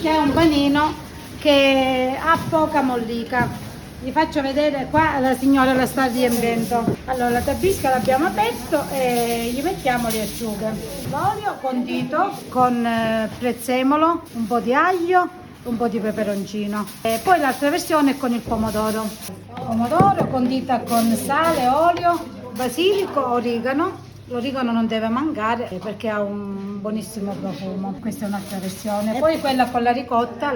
che è un panino che ha poca mollica. Vi faccio vedere qua, la signora la sta riempiendo. Allora la tabisca l'abbiamo aperto e gli mettiamo le acciughe. L'olio condito con prezzemolo, un po' di aglio, un po' di peperoncino. E poi l'altra versione è con il pomodoro. Pomodoro condita con sale, olio, basilico, origano. L'origano non deve mancare perché ha un buonissimo profumo. Questa è un'altra versione. E poi quella con la ricotta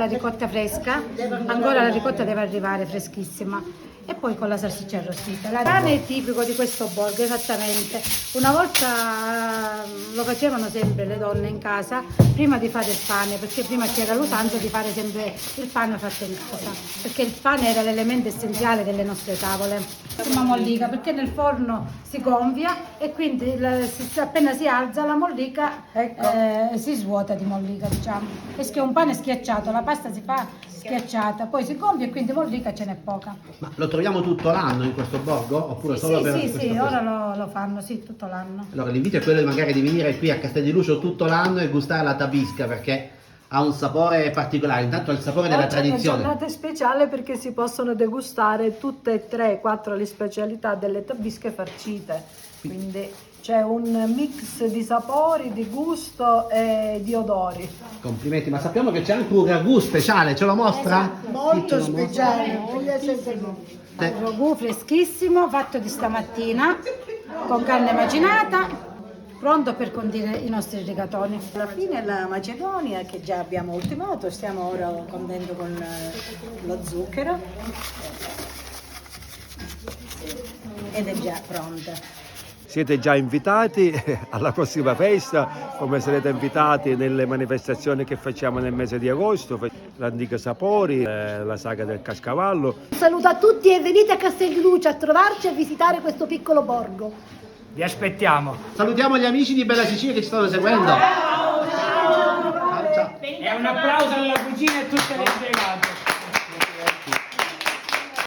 fresca. Ancora la ricotta deve arrivare freschissima. E poi con la salsiccia arrostita. Il pane è tipico di questo borgo, esattamente. Una volta lo facevano sempre le donne in casa prima di fare il pane, perché prima c'era l'usanza di fare sempre il pane fatto in casa, perché il pane era l'elemento essenziale delle nostre tavole. Una mollica, perché nel forno si gonfia e quindi appena si alza la mollica si svuota di mollica, diciamo. Perché un pane schiacciato, la pasta si fa schiacciata, poi si gonfia e quindi mollica ce n'è poca. Ma lo troviamo tutto l'anno in questo borgo? Oppure solo per questo Sì, ora lo fanno, sì, tutto l'anno. Allora l'invito è quello magari di venire qui a Castel di Lucio tutto l'anno e gustare la tabisca, perché ha un sapore particolare, intanto ha il sapore della tradizione. È una giornata speciale perché si possono degustare tutte e 3-4 le specialità delle tabische farcite, quindi c'è un mix di sapori, di gusto e di odori. Complimenti, ma sappiamo che c'è anche un ragù speciale, ce lo mostra? Esatto. Molto speciale, un ragù freschissimo fatto di stamattina con carne macinata, pronto per condire i nostri rigatoni. Alla fine la Macedonia, che già abbiamo ultimato, stiamo ora condendo con lo zucchero ed è già pronta. Siete già invitati alla prossima festa, come sarete invitati nelle manifestazioni che facciamo nel mese di agosto, l'Antica Sapori, la Saga del Cascavallo. Un saluto a tutti e venite a Castel di Luce a trovarci e a visitare questo piccolo borgo. Vi aspettiamo. Salutiamo gli amici di Bella Sicilia che ci stanno seguendo. Ciao. E un applauso alla cucina e a tutte le impiegate.